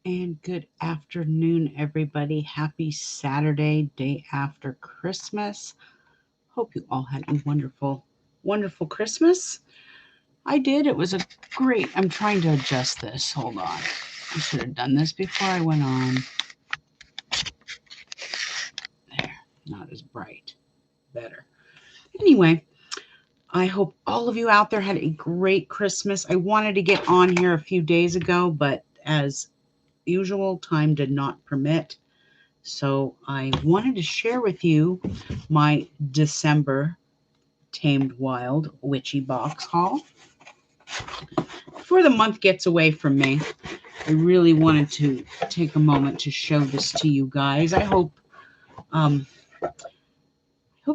And good afternoon, everybody. Happy Saturday, day after Christmas. Hope you all had a wonderful, wonderful Christmas. I did. It was a great. I'm trying to adjust this. Hold on. I should have done this before I went on. There, not as bright. Better. Anyway, I hope all of you out there had a great Christmas. I wanted to get on here a few days ago, but as usual, time did not permit. So I wanted to share with you my December Tamed Wild Witchy Box haul. Before the month gets away from me, I really wanted to take a moment to show this to you guys. I hope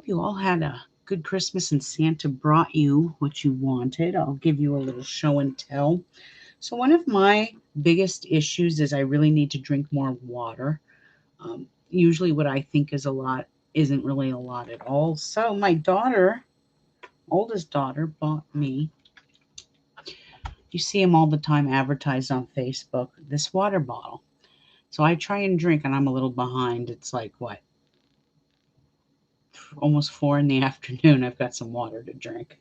you all had a good Christmas and Santa brought you what you wanted. I'll give you a little show and tell. So one of my biggest issues is I really need to drink more water. Usually what I think is a lot isn't really a lot at all. So my daughter, oldest daughter, bought me, you see them all the time advertised on Facebook, this water bottle. So I try and drink and I'm a little behind. It's like what? Almost 4 in the afternoon. I've got some water to drink.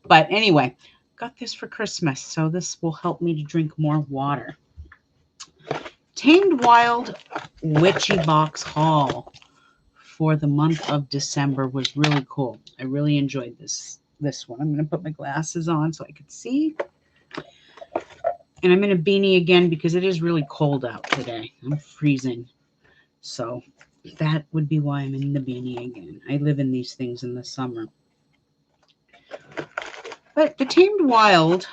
But anyway, got this for Christmas. So this will help me to drink more water. Tamed Wild Witchy Box haul for the month of December was really cool. I really enjoyed this one. I'm going to put my glasses on so I can see. And I'm in a beanie again because it is really cold out today. I'm freezing. So that would be why I'm in the beanie again. I live in these things in the summer. But the Tamed Wild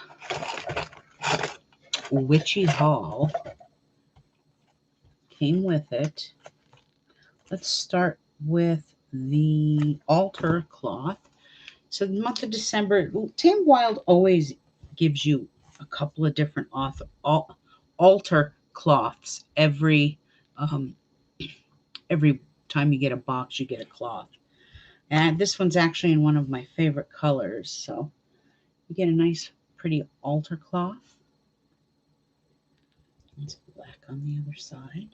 Witchy haul came with it. Let's start with the altar cloth. So the month of December, Tamed Wild always gives you a couple of different altar cloths every time you get a box, you get a cloth. And this one's actually in one of my favorite colors. So you get a nice, pretty altar cloth. It's black on the other side.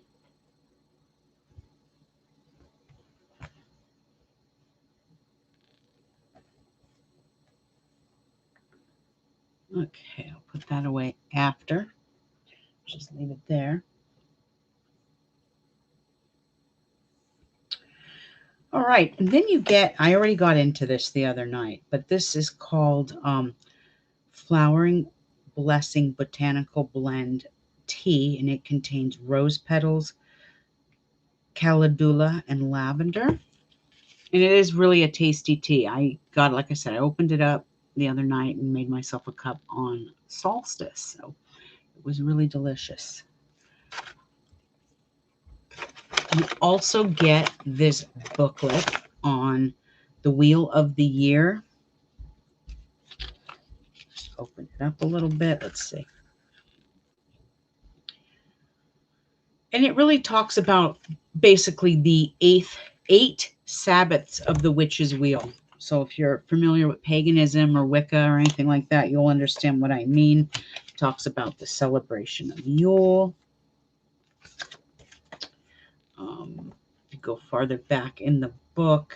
Okay, I'll put that away after. Just leave it there. All right, and then you get, I already got into this the other night, but this is called Flowering Blessing Botanical Blend Tea, and it contains rose petals, calendula, and lavender. And it is really a tasty tea. I got, like I said, I opened it up the other night and made myself a cup on solstice. So it was really delicious. You also get this booklet on the Wheel of the Year. Just open it up a little bit. Let's see. And it really talks about basically the eight Sabbaths of the witch's wheel. So if you're familiar with paganism or Wicca or anything like that, you'll understand what I mean. It talks about the celebration of Yule. Go farther back in the book.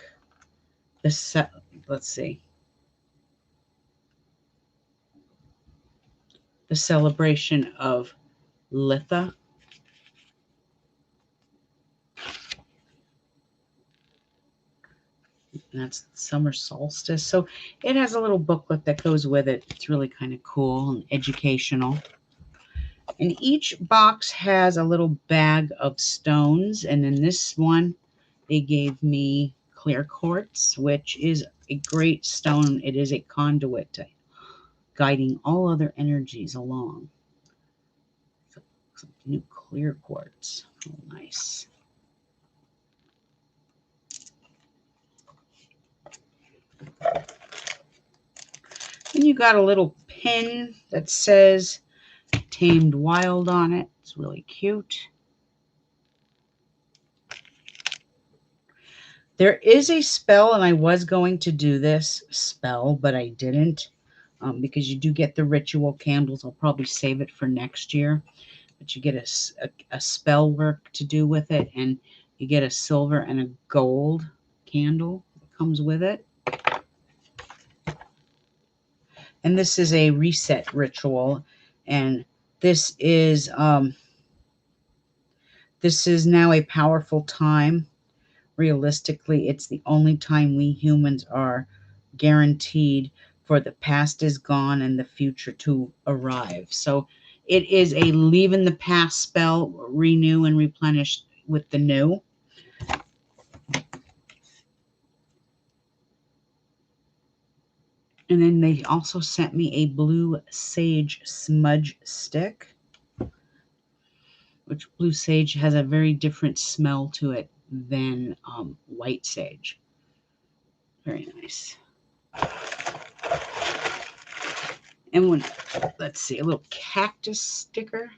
Let's see. The celebration of Litha. And that's summer solstice. So it has a little booklet that goes with it. It's really kind of cool and educational. And each box has a little bag of stones. And in this one, they gave me clear quartz, which is a great stone. It is a conduit to guiding all other energies along. So, some new clear quartz. Oh, nice. And you got a little pin that says Tamed Wild on it. It's really cute. There is a spell, and I was going to do this spell, but I didn't because you do get the ritual candles. I'll probably save it for next year. but you get a spell work to do with it, and you get a silver and a gold candle that comes with it. And this is a reset ritual, and this is now a powerful time. Realistically, it's the only time we humans are guaranteed, for the past is gone and the future to arrive. So it is a leave in the past spell, renew and replenish with the new. And then they also sent me a blue sage smudge stick, which blue sage has a very different smell to it than white sage. Very nice. And when, let's see, a little cactus sticker.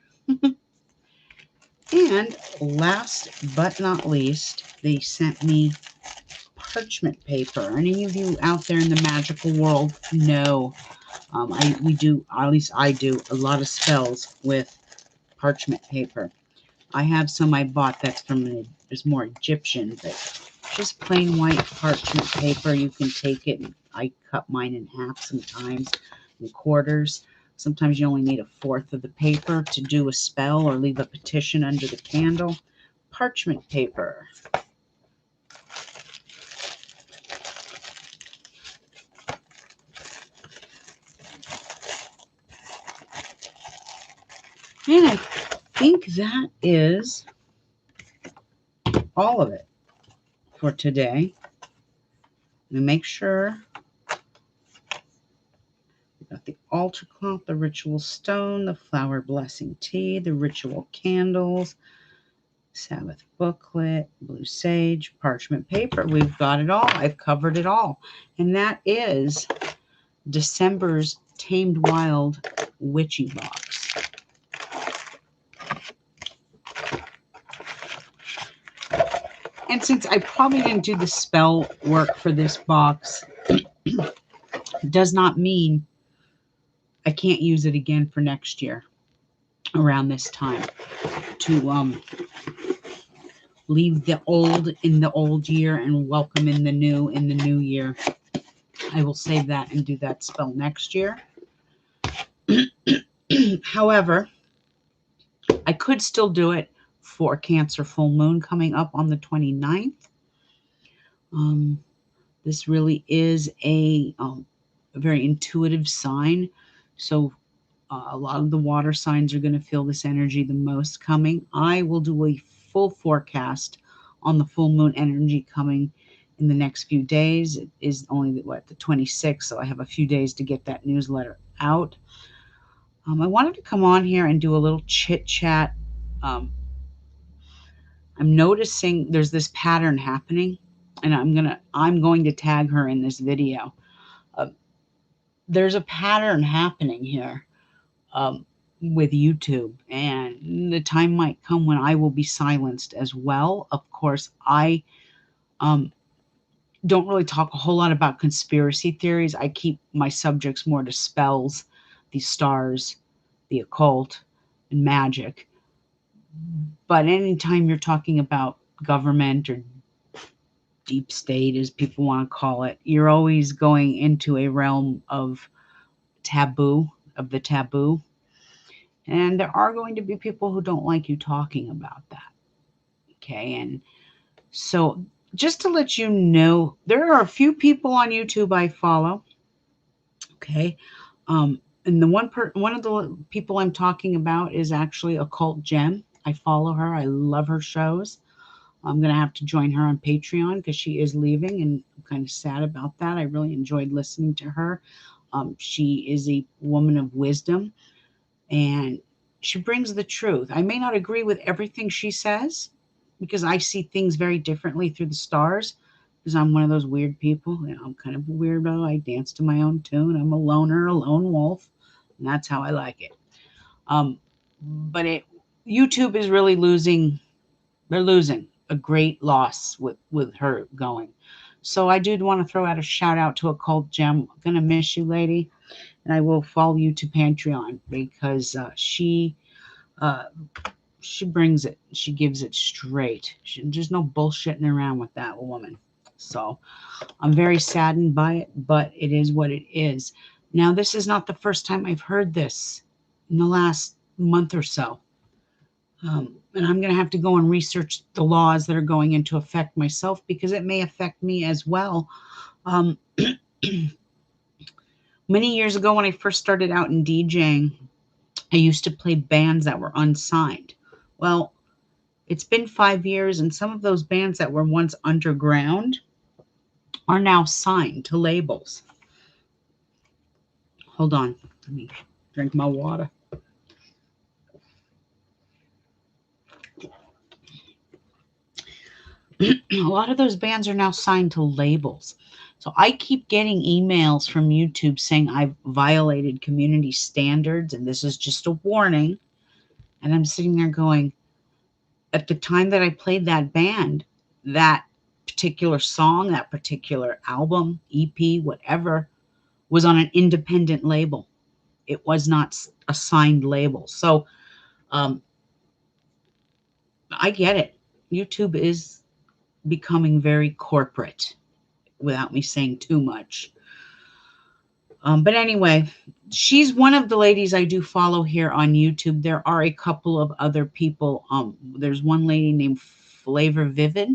And last but not least, they sent me parchment paper. Any of you out there in the magical world know we do, or at least I do, a lot of spells with parchment paper. I have some I bought that's from, there's more Egyptian, but just plain white parchment paper. You can take it, and I cut mine in half sometimes, in quarters. Sometimes you only need a fourth of the paper to do a spell or leave a petition under the candle. Parchment paper. And I think that is all of it for today. And make sure we got the altar cloth, the ritual stone, the flower blessing tea, the ritual candles, Sabbath booklet, blue sage, parchment paper. We've got it all. I've covered it all. And that is December's Tamed Wild Witchy Box. And since I probably didn't do the spell work for this box, does not mean I can't use it again for next year around this time to leave the old in the old year and welcome in the new year. I will save that and do that spell next year. However, I could still do it for Cancer full moon coming up on the 29th. This really is a very intuitive sign. So a lot of the water signs are going to feel this energy the most coming. I will do a full forecast on the full moon energy coming in the next few days. It is only, the 26th, so I have a few days to get that newsletter out. I wanted to come on here and do a little chit chat. I'm noticing there's this pattern happening, and I'm going to tag her in this video. There's a pattern happening here with YouTube, and the time might come when I will be silenced as well. Of course, I don't really talk a whole lot about conspiracy theories. I keep my subjects more to spells, the stars, the occult, and magic. But anytime you're talking about government or deep state, as people want to call it, you're always going into a realm of the taboo. And there are going to be people who don't like you talking about that. Okay. And so just to let you know, there are a few people on YouTube I follow. Okay. And the one of the people I'm talking about is actually Occult Gem. I follow her. I love her shows. I'm going to have to join her on Patreon because she is leaving, and I'm kind of sad about that. I really enjoyed listening to her. She is a woman of wisdom, and she brings the truth. I may not agree with everything she says because I see things very differently through the stars, because I'm one of those weird people. You know, I'm kind of a weirdo. I dance to my own tune. I'm a loner, a lone wolf, and that's how I like it. But YouTube is really losing. They're losing a great loss with her going. So I did want to throw out a shout out to Occult Gem. I'm going to miss you, lady. And I will follow you to Patreon because she Uh, she brings it. She gives it straight. There's no bullshitting around with that woman. So I'm very saddened by it, but it is what it is. Now, this is not the first time I've heard this in the last month or so. And I'm going to have to go and research the laws that are going into effect myself because it may affect me as well. Um, many years ago, when I first started out in DJing, I used to play bands that were unsigned. Well, it's been 5 years, and some of those bands that were once underground are now signed to labels. Hold on. Let me drink my water. A lot of those bands are now signed to labels. So I keep getting emails from YouTube saying I've violated community standards and this is just a warning. And I'm sitting there going, at the time that I played that band, that particular song, that particular album, EP, whatever, was on an independent label. It was not a signed label. So I get it. YouTube is becoming very corporate without me saying too much. But anyway, she's one of the ladies I do follow here on YouTube. There are a couple of other people. There's one lady named Flavor Vivid.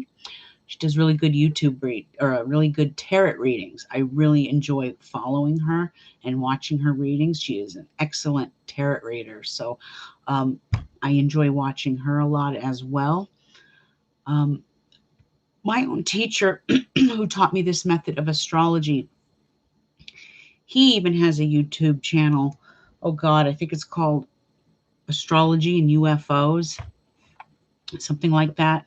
She does really good really good tarot readings. I really enjoy following her and watching her readings. She is an excellent tarot reader. So I enjoy watching her a lot as well. My own teacher who taught me this method of astrology, he even has a YouTube channel. Oh God, I think it's called Astrology and UFOs, something like that.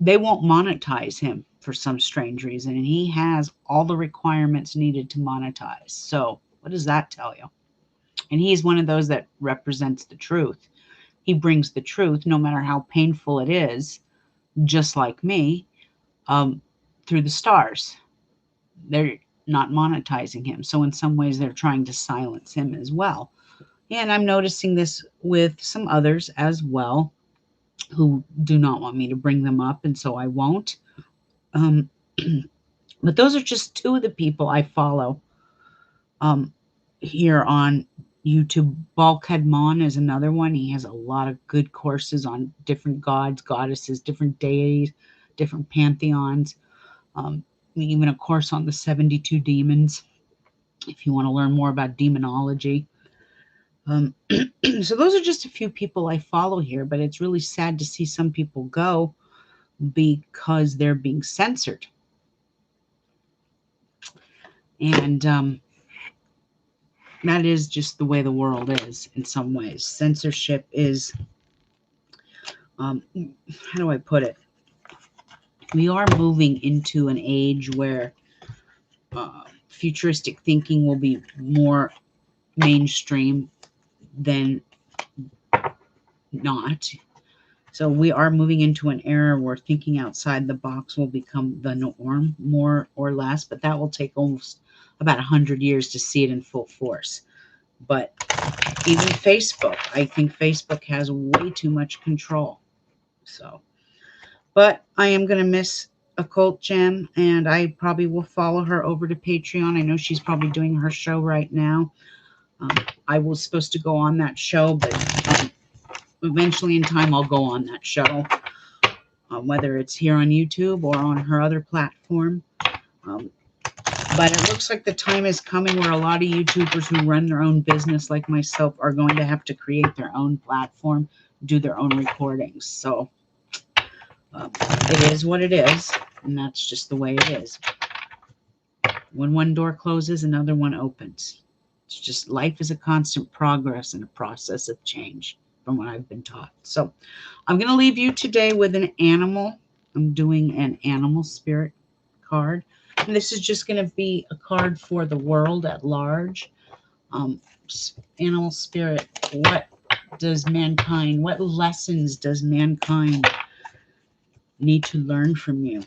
They won't monetize him for some strange reason, and he has all the requirements needed to monetize. So what does that tell you? And he's one of those that represents the truth. He brings the truth, no matter how painful it is, just like me, through the stars. They're not monetizing him. So in some ways, they're trying to silence him as well. And I'm noticing this with some others as well who do not want me to bring them up, and so I won't. But those are just two of the people I follow here on YouTube. Bulkhead Mon is another one. He has a lot of good courses on different gods, goddesses, different deities, different pantheons. Even a course on the 72 demons, if you want to learn more about demonology. So those are just a few people I follow here, but it's really sad to see some people go because they're being censored. And that is just the way the world is in some ways. Censorship is, how do I put it? We are moving into an age where futuristic thinking will be more mainstream than not. So we are moving into an era where thinking outside the box will become the norm, more or less, but that will take almost about 100 years to see it in full force. But even Facebook, I think Facebook has way too much control. So, but I am going to miss Occult Gem, and I probably will follow her over to Patreon. I know she's probably doing her show right now. I was supposed to go on that show, but eventually in time I'll go on that show, whether it's here on YouTube or on her other platform. But it looks like the time is coming where a lot of YouTubers who run their own business like myself are going to have to create their own platform, do their own recordings. So it is what it is, and that's just the way it is. When one door closes, another one opens. It's just life is a constant progress and a process of change from what I've been taught. So I'm going to leave you today with an animal. I'm doing an animal spirit card. And this is just going to be a card for the world at large. Animal spirit, what lessons does mankind need to learn from you?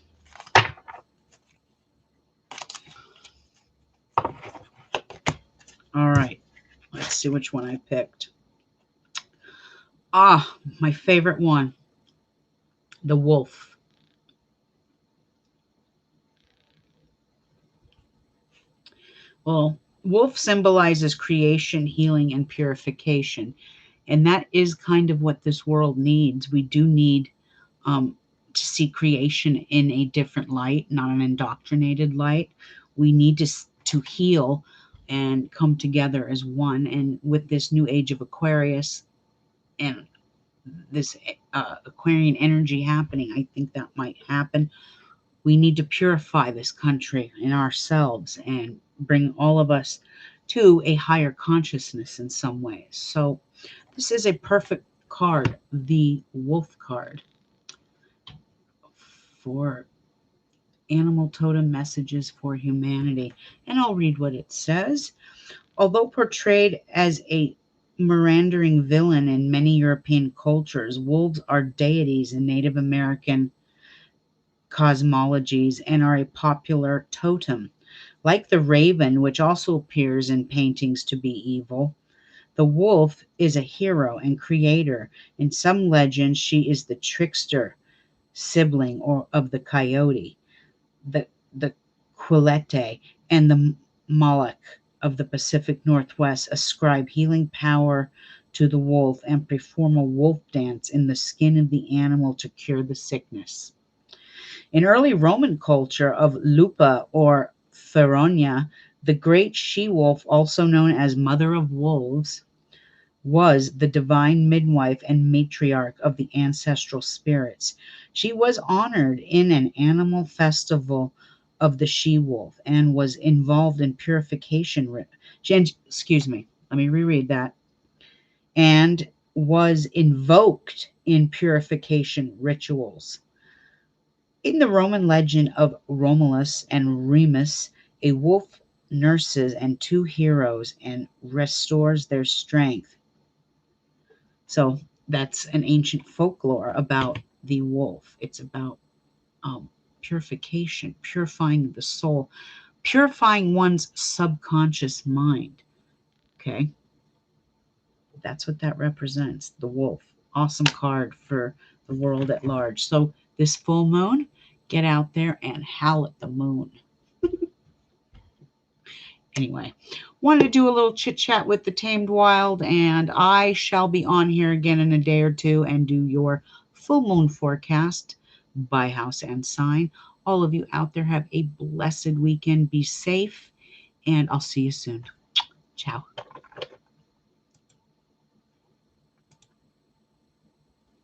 All right, let's see which one I picked. Ah, my favorite one, the wolf. Well, wolf symbolizes creation, healing, and purification. And that is kind of what this world needs. We do need um, to see creation in a different light, not an indoctrinated light. We need to heal and come together as one. And with this new age of Aquarius and this Aquarian energy happening, I think that might happen. We need to purify this country and ourselves and bring all of us to a higher consciousness in some ways. So this is a perfect card, the wolf card, for animal totem messages for humanity. And I'll read what it says. Although portrayed as a meandering villain in many European cultures, wolves are deities in Native American cosmologies and are a popular totem. Like the raven, which also appears in paintings to be evil, the wolf is a hero and creator. In some legends, she is the trickster sibling or of the coyote, the quillete, and the moloch of the Pacific Northwest ascribe healing power to the wolf and perform a wolf dance in the skin of the animal to cure the sickness. In early Roman culture of Lupa or Feronia, the great she-wolf, also known as Mother of Wolves, was the divine midwife and matriarch of the ancestral spirits. She was honored in an animal festival of the she-wolf and was involved in purification. Excuse me, let me reread that. And was invoked in purification rituals. In the Roman legend of Romulus and Remus, a wolf nurses and two heroes and restores their strength. So that's an ancient folklore about the wolf. It's about purification, purifying the soul, purifying one's subconscious mind. Okay, that's what that represents, the wolf. Awesome card for the world at large. So this full moon, get out there and howl at the moon. Anyway, wanted to do a little chit chat with the tamed wild, and I shall be on here again in a day or two and do your full moon forecast by house and sign. All of you out there have a blessed weekend. Be safe, and I'll see you soon. Ciao.